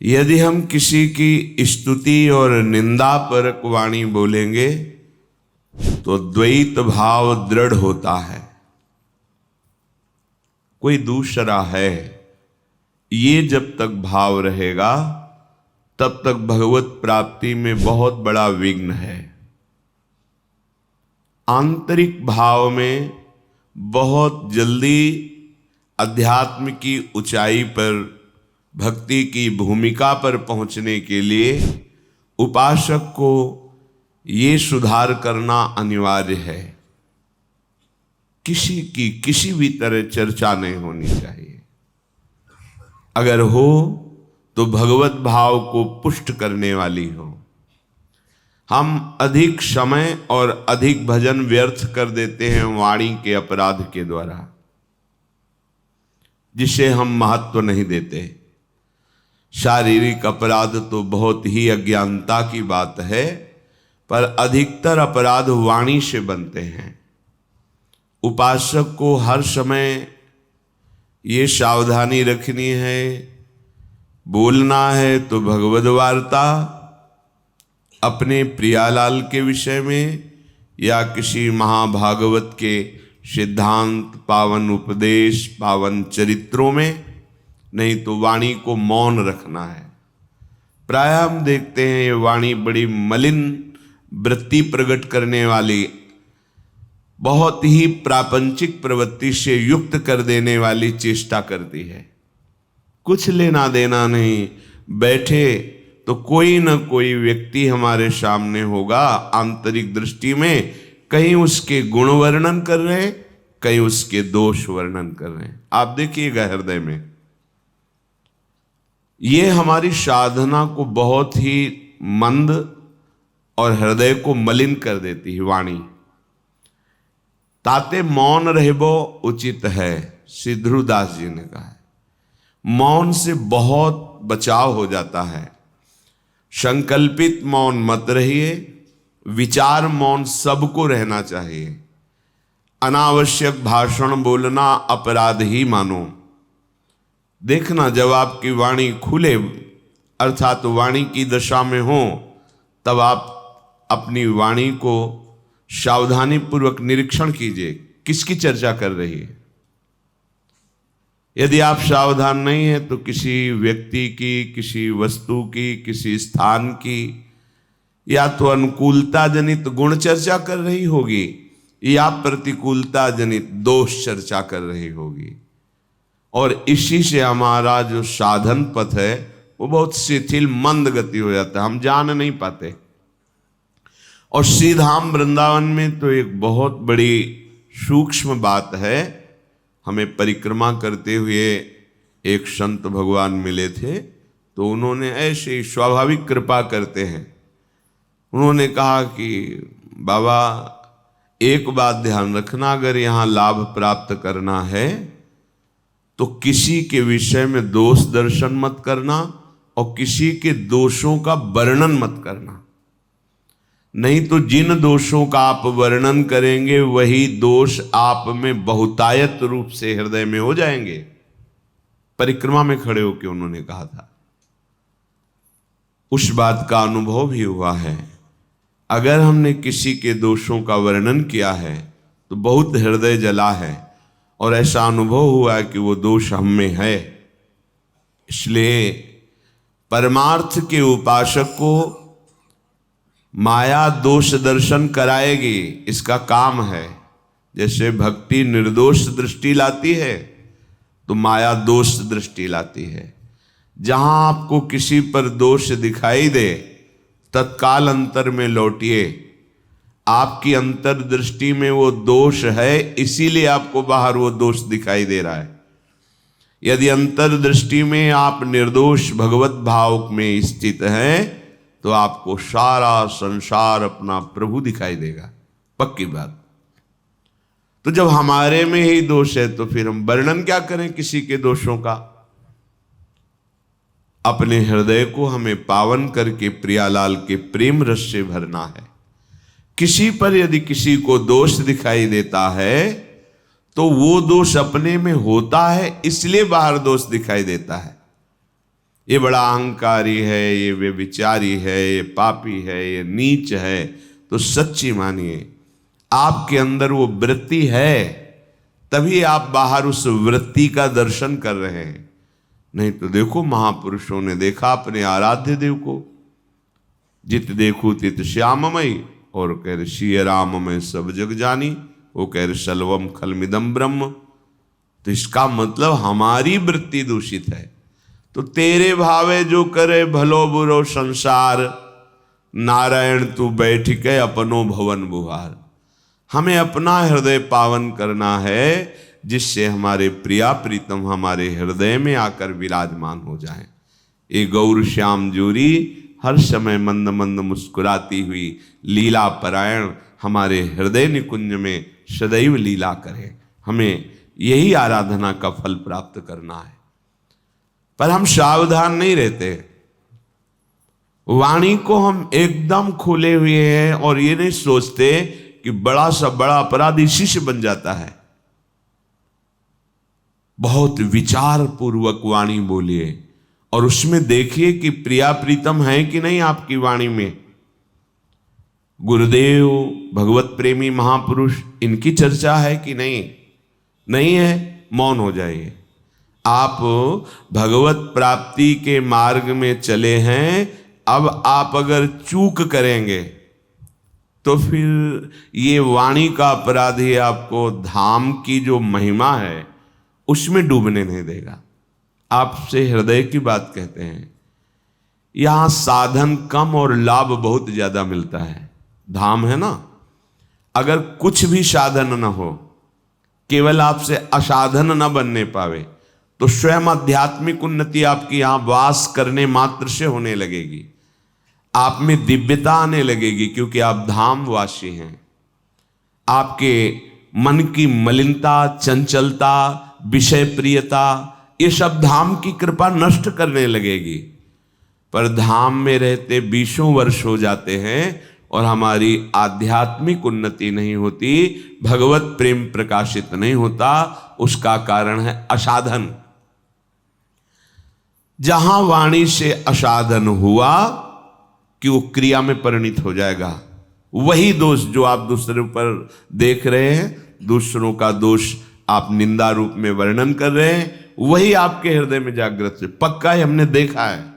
यदि हम किसी की स्तुति और निंदा परक वाणी बोलेंगे तो द्वैत भाव दृढ़ होता है। कोई दूसरा है, ये जब तक भाव रहेगा तब तक भगवत प्राप्ति में बहुत बड़ा विघ्न है। आंतरिक भाव में बहुत जल्दी अध्यात्म की ऊंचाई पर, भक्ति की भूमिका पर पहुंचने के लिए उपासक को ये सुधार करना अनिवार्य है। किसी की किसी भी तरह चर्चा नहीं होनी चाहिए। अगर हो तो भगवत भाव को पुष्ट करने वाली हो। हम अधिक समय और अधिक भजन व्यर्थ कर देते हैं वाणी के अपराध के द्वारा, जिसे हम महत्व नहीं देते। शारीरिक अपराध तो बहुत ही अज्ञानता की बात है, पर अधिकतर अपराध वाणी से बनते हैं। उपासक को हर समय ये सावधानी रखनी है, बोलना है तो भगवद वार्ता अपने प्रियालाल के विषय में या किसी महाभागवत के सिद्धांत, पावन उपदेश, पावन चरित्रों में, नहीं तो वाणी को मौन रखना है। प्राय हम देखते हैं ये वाणी बड़ी मलिन वृत्ति प्रकट करने वाली, बहुत ही प्रापंचिक प्रवृत्ति से युक्त कर देने वाली चेष्टा करती है। कुछ लेना देना नहीं, बैठे तो कोई न कोई व्यक्ति हमारे सामने होगा, आंतरिक दृष्टि में कहीं उसके गुण वर्णन कर रहे हैं, कहीं उसके दोष वर्णन कर रहे हैं। आप देखिएगा हृदय में, ये हमारी साधना को बहुत ही मंद और हृदय को मलिन कर देती है वाणी। ताते मौन रहबो उचित है, श्री ध्रुवदास जी ने कहा है। मौन से बहुत बचाव हो जाता है। संकल्पित मौन मत रहिए, विचार मौन सबको रहना चाहिए। अनावश्यक भाषण बोलना अपराध ही मानो। देखना, जब आपकी वाणी खुले अर्थात वाणी की दशा में हो, तब आप अपनी वाणी को सावधानी पूर्वक निरीक्षण कीजिए, किसकी चर्चा कर रही है। यदि आप सावधान नहीं है तो किसी व्यक्ति की, किसी वस्तु की, किसी स्थान की या तो अनुकूलता जनित गुण चर्चा कर रही होगी या प्रतिकूलता जनित दोष चर्चा कर रही होगी, और इसी से हमारा जो साधन पथ है वो बहुत शिथिल मंद गति हो जाता है, हम जान नहीं पाते। और श्रीधाम वृंदावन में तो एक बहुत बड़ी सूक्ष्म बात है। हमें परिक्रमा करते हुए एक संत भगवान मिले थे, तो उन्होंने ऐसे स्वाभाविक कृपा करते हैं। उन्होंने कहा कि बाबा एक बात ध्यान रखना, अगर यहाँ लाभ प्राप्त करना है तो किसी के विषय में दोष दर्शन मत करना और किसी के दोषों का वर्णन मत करना। नहीं तो जिन दोषों का आप वर्णन करेंगे वही दोष आप में बहुतायत रूप से हृदय में हो जाएंगे। परिक्रमा में खड़े होकर उन्होंने कहा था। उस बात का अनुभव भी हुआ है। अगर हमने किसी के दोषों का वर्णन किया है तो बहुत हृदय जला है और ऐसा अनुभव हुआ है कि वो दोष हम में है। इसलिए परमार्थ के उपासक को माया दोष दर्शन कराएगी, इसका काम है। जैसे भक्ति निर्दोष दृष्टि लाती है तो माया दोष दृष्टि लाती है। जहां आपको किसी पर दोष दिखाई दे तत्काल अंतर में लौटिए। आपकी अंतर्दृष्टि में वो दोष है, इसीलिए आपको बाहर वो दोष दिखाई दे रहा है। यदि अंतर्दृष्टि में आप निर्दोष भगवत भाव में स्थित हैं तो आपको सारा संसार अपना प्रभु दिखाई देगा, पक्की बात। तो जब हमारे में ही दोष है तो फिर हम वर्णन क्या करें किसी के दोषों का। अपने हृदय को हमें पावन करके प्रियालाल के प्रेम रस से भरना है। किसी पर यदि किसी को दोष दिखाई देता है तो वो दोष अपने में होता है, इसलिए बाहर दोष दिखाई देता है। ये बड़ा अहंकारी है, ये व्यभिचारी है, ये पापी है, ये नीच है, तो सच्ची मानिए आपके अंदर वो वृत्ति है, तभी आप बाहर उस वृत्ति का दर्शन कर रहे हैं। नहीं तो देखो महापुरुषों ने देखा अपने आराध्य देव को, जित देखो तित श्याममयी, और कह रहे श्री राम में सब जग जानी, वो कह रहे सलवम खलमिदम ब्रह्म। तो इसका मतलब हमारी वृत्ति दूषित है। तो तेरे भावे जो करे भलो बुरो संसार, नारायण तू बैठ के अपनो भवन बुहार। हमें अपना हृदय पावन करना है, जिससे हमारे प्रिया प्रीतम हमारे हृदय में आकर विराजमान हो जाएं। ये गौर श्याम जोरी हर समय मंद मंद मुस्कुराती हुई लीला परायण हमारे हृदय निकुंज में सदैव लीला करें। हमें यही आराधना का फल प्राप्त करना है। पर हम सावधान नहीं रहते, वाणी को हम एकदम खोले हुए हैं और ये नहीं सोचते कि बड़ा सा बड़ा अपराध इसी से बन जाता है। बहुत विचार पूर्वक वाणी बोलिए और उसमें देखिए कि प्रिया प्रीतम है कि नहीं आपकी वाणी में। गुरुदेव, भगवत प्रेमी महापुरुष, इनकी चर्चा है कि नहीं? नहीं है, मौन हो जाइए। आप भगवत प्राप्ति के मार्ग में चले हैं, अब आप अगर चूक करेंगे तो फिर ये वाणी का अपराध ही आपको धाम की जो महिमा है उसमें डूबने नहीं देगा। आपसे हृदय की बात कहते हैं। यहां साधन कम और लाभ बहुत ज्यादा मिलता है। धाम है ना, अगर कुछ भी साधन न हो, केवल आपसे असाधन न बनने पावे, तो स्वयं आध्यात्मिक उन्नति आपकी यहां वास करने मात्र से होने लगेगी। आप में दिव्यता आने लगेगी, क्योंकि आप धामवासी हैं। आपके मन की मलिनता, चंचलता, विषय प्रियता, ये सब धाम की कृपा नष्ट करने लगेगी। पर धाम में रहते 20 वर्ष हो जाते हैं और हमारी आध्यात्मिक उन्नति नहीं होती, भगवत प्रेम प्रकाशित नहीं होता। उसका कारण है असाधन। जहां वाणी से असाधन हुआ कि वो क्रिया में परिणित हो जाएगा। वही दोष जो आप दूसरे पर देख रहे हैं, दूसरों का दोष आप निंदा रूप में वर्णन कर रहे हैं, वही आपके हृदय में जागृत से पक्का है, हमने देखा है।